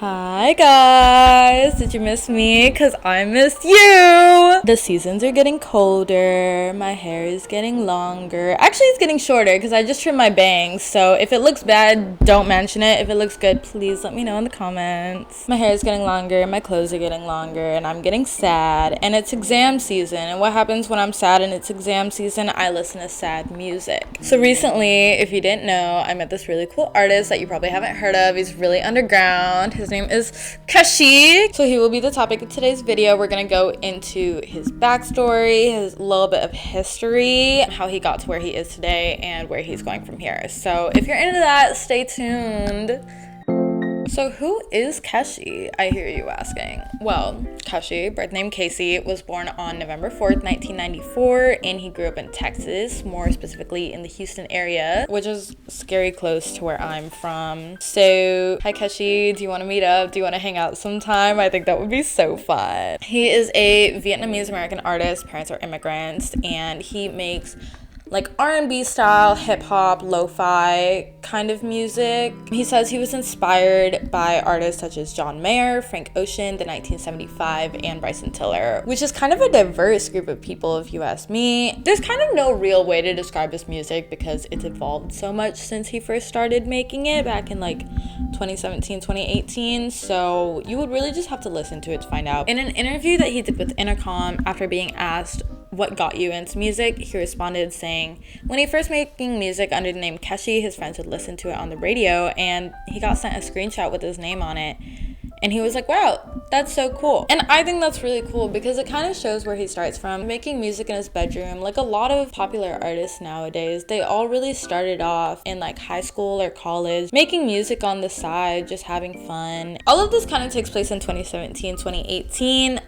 Hi guys, did you miss me? Cause I missed you. The seasons are getting colder, my hair is getting longer. Actually, it's getting shorter because I just trimmed my bangs. So if it looks bad, don't mention it. If it looks good, please let me know in the comments. My hair is getting longer, my clothes are getting longer, and I'm getting sad. And it's exam season. And what happens when I'm sad and it's exam season? I listen to sad music. So recently, if you didn't know, I met this really cool artist that you probably haven't heard of. He's really underground. His name is Keshi. So he will be the topic of today's video. We're gonna go into his backstory, his little bit of history, how he got to where he is today, and where he's going from here. So if you're into that, stay tuned. So who is Keshi, I hear you asking? Well, Keshi, birth name Keshi, was born on November 4th, 1994, and he grew up in Texas, more specifically in the Houston area, which is scary close to where I'm from. So, hi Keshi, do you want to meet up? Do you want to hang out sometime? I think that would be so fun. He is a Vietnamese American artist, parents are immigrants, and he makes like R&B style, hip-hop, lo-fi kind of music. He says he was inspired by artists such as John Mayer, Frank Ocean, The 1975, and Bryson Tiller, which is kind of a diverse group of people if you ask me. There's kind of no real way to describe his music because it's evolved so much since he first started making it back in like 2017, 2018, so you would really just have to listen to it to find out. In an interview that he did with Intercom, after being asked what got you into music, he responded saying, when he first making music under the name Keshi, his friends would listen to it on the radio, and he got sent a screenshot with his name on it, and he was like, wow, that's so cool. And I think that's really cool because it kind of shows where he starts from, making music in his bedroom. Like a lot of popular artists nowadays, they all really started off in like high school or college, making music on the side, just having fun. All of this kind of takes place in 2017, 2018.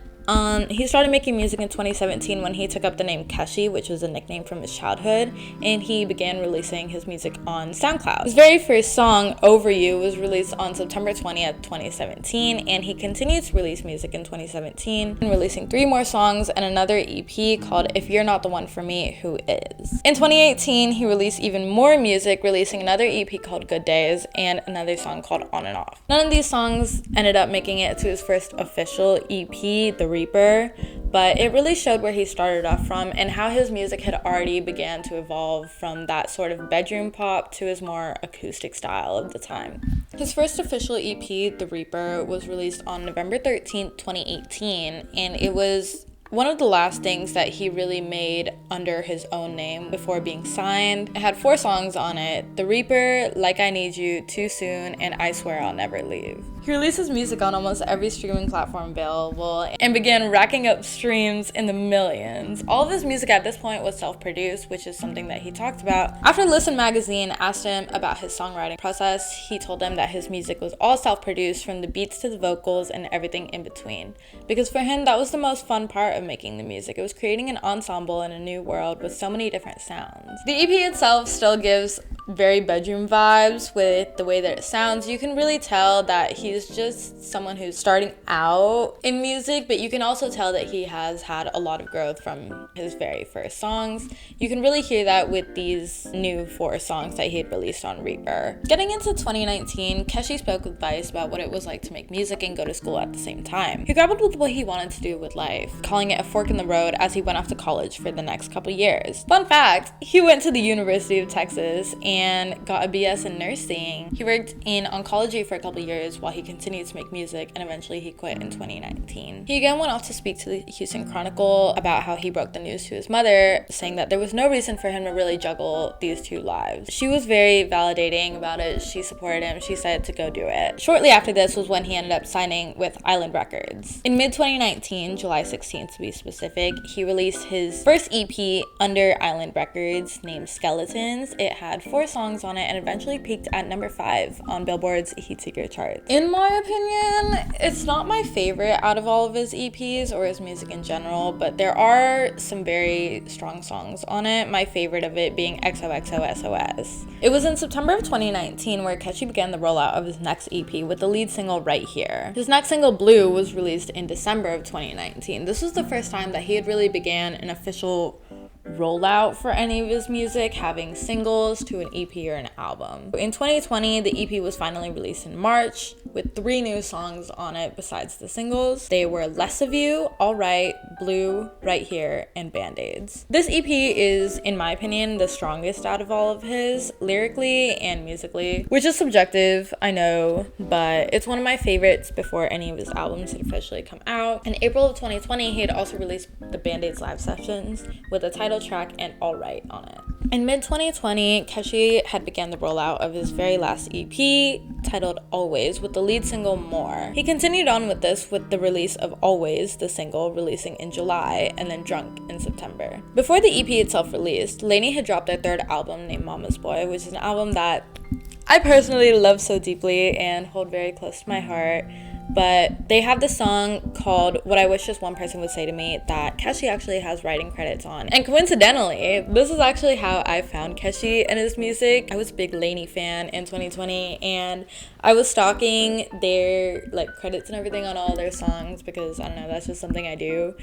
He started making music in 2017 when he took up the name Keshi, which was a nickname from his childhood, and he began releasing his music on SoundCloud. His very first song, Over You, was released on September 20th, 2017, and he continued to release music in 2017, releasing 3 more songs and another EP called If You're Not the One for Me, Who Is? In 2018, he released even more music, releasing another EP called Good Days and another song called On and Off. None of these songs ended up making it to his first official EP, The Reaper, but it really showed where he started off from and how his music had already began to evolve from that sort of bedroom pop to his more acoustic style of the time. His first official EP, The Reaper, was released on November 13th, 2018, and it was one of the last things that he really made under his own name before being signed. It had 4 songs on it: The Reaper, Like I Need You, Too Soon, and I Swear I'll Never Leave. He releases music on almost every streaming platform available and began racking up streams in the millions. All of his music at this point was self-produced, which is something that he talked about. After Listen magazine asked him about his songwriting process, he told them that his music was all self-produced, from the beats to the vocals and everything in between. Because for him, that was the most fun part of making the music. It was creating an ensemble in a new world with so many different sounds. The EP itself still gives very bedroom vibes with the way that it sounds. You can really tell that he's just someone who's starting out in music, but you can also tell that he has had a lot of growth from his very first songs. You can really hear that with these new 4 songs that he had released on Reaper. Getting into 2019, Keshi spoke with Vice about what it was like to make music and go to school at the same time. He grappled with what he wanted to do with life, calling it a fork in the road as he went off to college for the next couple years. Fun fact, he went to the University of Texas and got a BS in nursing. He worked in oncology for a couple years while he continued to make music, and eventually he quit in 2019. He again went off to speak to the Houston Chronicle about how he broke the news to his mother, saying that there was no reason for him to really juggle these 2 lives. She was very validating about it. She supported him. She said to go do it. Shortly after this was when he ended up signing with Island Records. In mid-2019, July 16th to be specific, he released his first EP under Island Records named Skeletons. It had 4 songs on it and eventually peaked at number 5 on Billboard's Heatseeker charts. In my opinion, it's not my favorite out of all of his EPs or his music in general, but there are some very strong songs on it, my favorite of it being XOXOSOS. It was in September of 2019 where Keshi began the rollout of his next EP with the lead single Right Here. His next single, Blue, was released in December of 2019. This was the first time that he had really began an official rollout for any of his music, having singles to an EP or an album. In 2020, the EP was finally released in March. with 3 new songs on it besides the singles. They were Less of You, Alright, Blue, Right Here, and Band-Aids. This EP is, in my opinion, the strongest out of all of his, lyrically and musically, which is subjective, I know, but it's one of my favorites before any of his albums had officially come out. In April of 2020, he had also released the Band-Aids live sessions with a title track and Alright on it. In mid-2020, Keshi had begun the rollout of his very last EP, titled Always, with the lead single More. He continued on with this with the release of Always, the single, releasing in July, and then Drunk in September. Before the EP itself released, Lainey had dropped their 3rd album named Mama's Boy, which is an album that I personally love so deeply and hold very close to my heart. But they have this song called What I Wish Just One Person Would Say to Me that Keshi actually has writing credits on. And coincidentally, this is actually how I found Keshi and his music. I was a big Lainey fan in 2020, and I was stalking their credits and everything on all their songs because, I don't know, that's just something I do.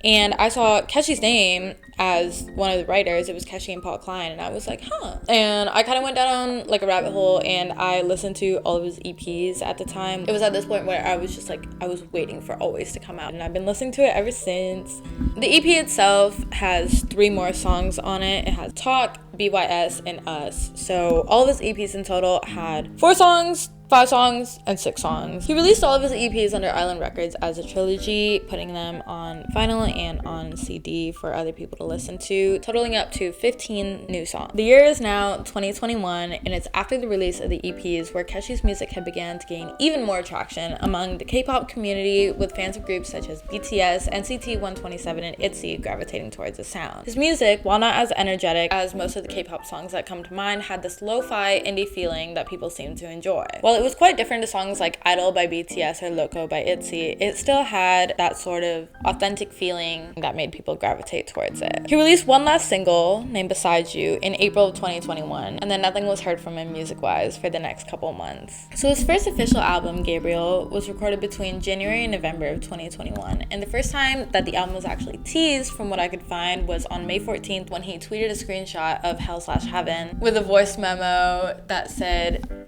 And I saw Keshi's name as one of the writers. It was Keshi and Paul Klein, and I was like, huh. And I kind of went down a rabbit hole, and I listened to all of his EPs at the time. It was at this point where I was just I was waiting for Always to come out, and I've been listening to it ever since. The EP itself has 3 more songs on it. It has Talk, BYS, and Us. So all of his EPs in total had 4 songs, 5 songs, and 6 songs. He released all of his EPs under Island Records as a trilogy, putting them on vinyl and on CD for other people to listen to, totaling up to 15 new songs. The year is now 2021, and it's after the release of the EPs where Keshi's music had begun to gain even more traction among the K-pop community, with fans of groups such as BTS, NCT 127, and ITZY gravitating towards his sound. His music, while not as energetic as most of the K-pop songs that come to mind, had this lo-fi indie feeling that people seem to enjoy. While it was quite different to songs like Idol by BTS or Loco by ITZY, it still had that sort of authentic feeling that made people gravitate towards it. He released one last single named Beside You in April of 2021, and then nothing was heard from him music-wise for the next couple months. So his first official album, Gabriel, was recorded between January and November of 2021, and the first time that the album was actually teased, from what I could find, was on May 14th when he tweeted a screenshot of Hell/Heaven with a voice memo that said,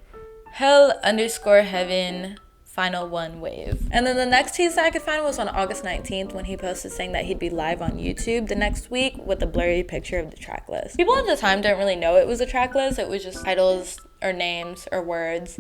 Hell_Heaven Final One Wave. And then the next tease that I could find was on August 19th when he posted saying that he'd be live on YouTube the next week with a blurry picture of the track list. People at the time didn't really know it was a track list. It was just titles or names or words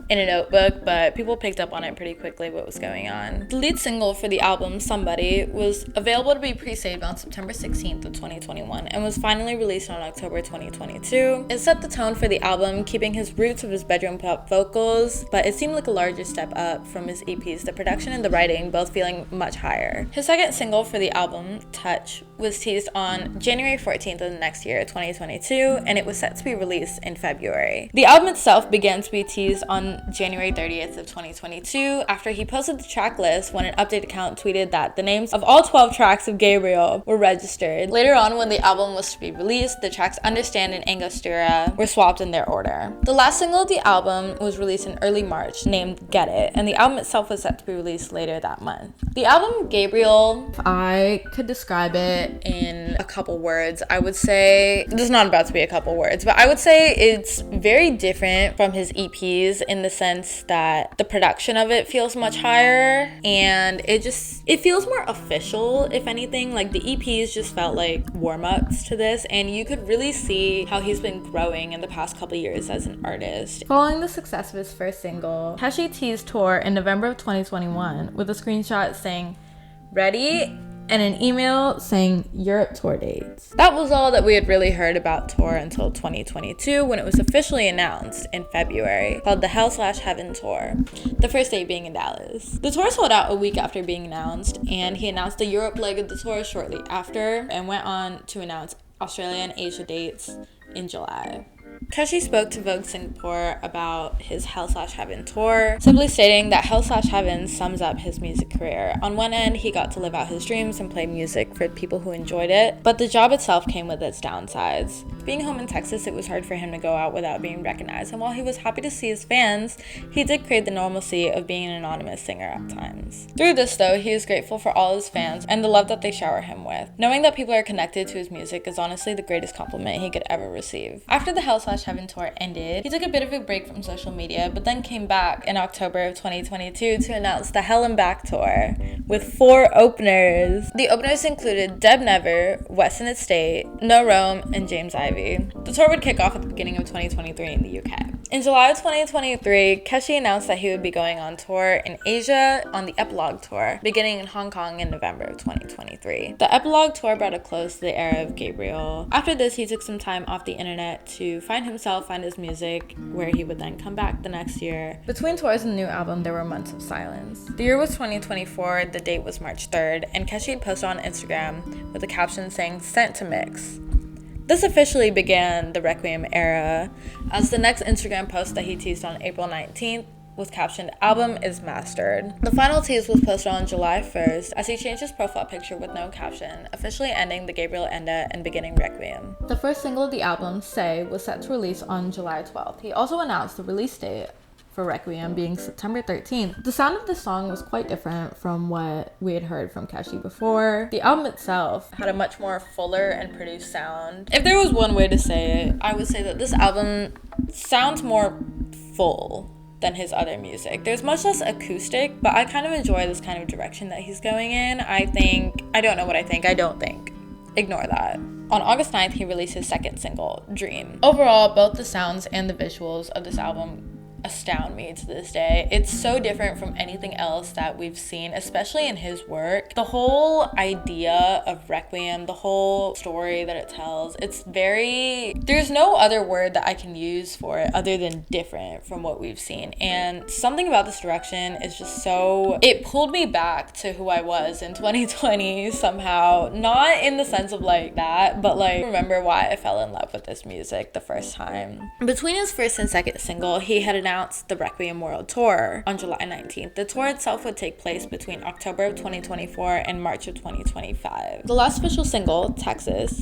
in a notebook, but people picked up on it pretty quickly what was going on. The lead single for the album, Somebody, was available to be pre-saved on September 16th of 2021 and was finally released on October 2022. It set the tone for the album, keeping his roots of his bedroom pop vocals, but it seemed like a larger step up from his EPs, the production and the writing both feeling much higher. His second single for the album, Touch, was teased on January 14th of the next year, 2022, and it was set to be released in February. The album itself began to be teased on January 30th of 2022 after he posted the track list when an update account tweeted that the names of all 12 tracks of Gabriel were registered. Later on, when the album was to be released, the tracks Understand and Angostura were swapped in their order. The last single of the album was released in early March, named Get It, and the album itself was set to be released later that month. The album Gabriel, if I could describe it in a couple words, I would say, this is not about to be a couple words, but I would say it's very different from his EPs in the sense that the production of it feels much higher, and it feels more official, if anything. Like, the EPs just felt like warm-ups to this, and you could really see how he's been growing in the past couple years as an artist. Following the success of his first single, Keshi teased tour in November of 2021 with a screenshot saying, "Ready?" and an email saying Europe tour dates. That was all that we had really heard about tour until 2022, when it was officially announced in February, called the Hell/Heaven Tour, the first date being in Dallas. The tour sold out a week after being announced, and he announced the Europe leg of the tour shortly after and went on to announce Australia and Asia dates in July. Keshi spoke to Vogue Singapore about his Hell/Heaven tour, simply stating that Hell/Heaven sums up his music career. On one end, he got to live out his dreams and play music for people who enjoyed it, but the job itself came with its downsides. Being home in Texas, it was hard for him to go out without being recognized, and while he was happy to see his fans, he did crave the normalcy of being an anonymous singer at times. Through this, though, he is grateful for all his fans and the love that they shower him with. Knowing that people are connected to his music is honestly the greatest compliment he could ever receive. After the Hell/Heaven Heaven tour ended, he took a bit of a break from social media, but then came back in October of 2022 to announce the Hell and Back tour with 4 openers. The openers included Deb Never, Weston Estate, No Rome, and James Ivy. The tour would kick off at the beginning of 2023 in the UK. In July of 2023, Keshi announced that he would be going on tour in Asia on the Epilogue Tour, beginning in Hong Kong in November of 2023. The Epilogue Tour brought a close to the era of Gabriel. After this, he took some time off the internet to find himself, find his music, where he would then come back the next year. Between tours and the new album, there were months of silence. The year was 2024, the date was March 3rd, and Keshi had posted on Instagram with a caption saying, "Sent to mix." This officially began the Requiem era, as the next Instagram post that he teased on April 19th was captioned, "Album is mastered." The final tease was posted on July 1st as he changed his profile picture with no caption, officially ending the Gabriel Enda and beginning Requiem. The first single of the album, Say, was set to release on July 12th. He also announced the release date for Requiem being September 13th. The sound of this song was quite different from what we had heard from Keshi before. The album itself had a much more fuller and produced sound. If there was one way to say it, I would say that this album sounds more full than his other music. There's much less acoustic, but I kind of enjoy this kind of direction that he's going in. I don't know what I think. Ignore that. On August 9th, he released his second single, Dream. Overall, both the sounds and the visuals of this album astound me to this day. It's so different from anything else that we've seen, especially in his work. The whole idea of Requiem, the whole story that it tells, there's no other word that I can use for it other than different from what we've seen. And something about this direction is just it pulled me back to who I was in 2020 somehow. Not in the sense of like that, but like remember why I fell in love with this music the first time. Between his first and second single, he had announced the Requiem World Tour on July 19th. The tour itself would take place between October of 2024 and March of 2025. The last official single, Texas,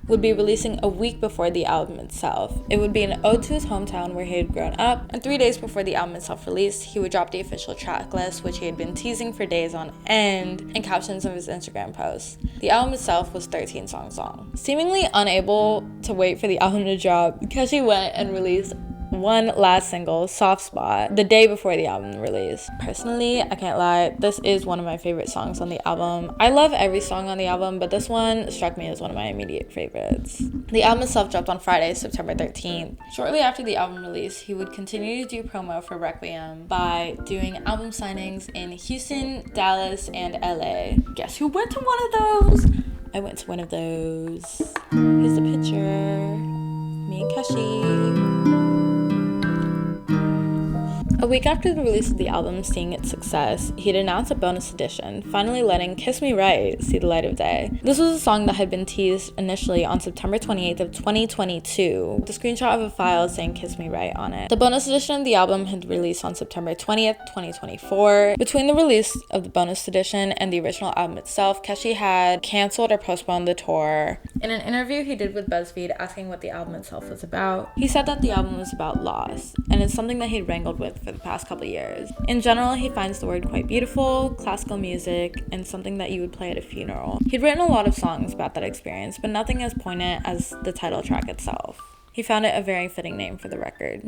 would be releasing a week before the album itself. It would be an ode to his hometown where he had grown up, and 3 days before the album itself released, he would drop the official track list, which he had been teasing for days on end, and captions of his Instagram posts. The album itself was 13 songs long. Seemingly unable to wait for the album to drop, Keshi went and released one last single, Soft Spot, the day before the album release. Personally, I can't lie, this is one of my favorite songs on the album. I love every song on the album, but this one struck me as one of my immediate favorites. The album itself dropped on Friday, September 13th. Shortly after the album release, he would continue to do promo for Requiem by doing album signings in Houston, Dallas, and LA. Guess who went to one of those? I went to one of those. Here's the picture. Me and Keshi. A week after the release of the album seeing its success, he'd announced a bonus edition, finally letting Kiss Me Right see the light of day. This was a song that had been teased initially on September 28th of 2022, with a screenshot of a file saying Kiss Me Right on it. The bonus edition of the album had released on September 20th, 2024. Between the release of the bonus edition and the original album itself, Keshi had canceled or postponed the tour. In an interview he did with BuzzFeed asking what the album itself was about, he said that the album was about loss, and it's something that he'd wrangled with for the past couple years. In general, he finds the word quite beautiful, classical music, and something that you would play at a funeral. He'd written a lot of songs about that experience, but nothing as poignant as the title track itself. He found it a very fitting name for the record.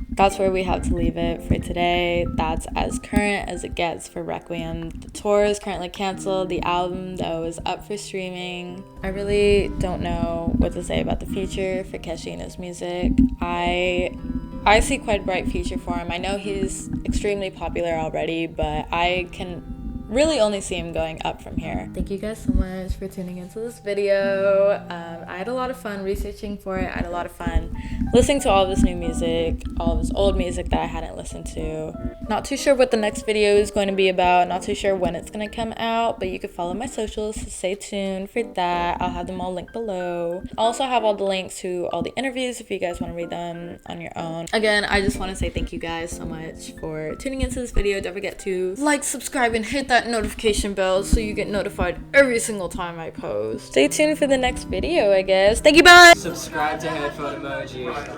That's where we have to leave it for today. That's as current as it gets for Requiem. The tour is currently canceled. The album, though, is up for streaming. I really don't know what to say about the future for Keshi and his music. I see quite a bright future for him. I know he's extremely popular already, but I can really only see him going up from here. Thank you guys so much for tuning into this video. I had a lot of fun researching for it. I had a lot of fun listening to all of this new music, all of this old music that I hadn't listened to. Not too sure what the next video is going to be about. Not too sure when it's going to come out, but you can follow my socials, so stay tuned for that. I'll have them all linked below. I'll also have all the links to all the interviews if you guys want to read them on your own. Again, I just want to say thank you guys so much for tuning into this video. Don't forget to like, subscribe, and hit that notification bell so you get notified every single time I post. Stay tuned for the next video, I guess. Thank you, bye! Subscribe to Headphone Emoji.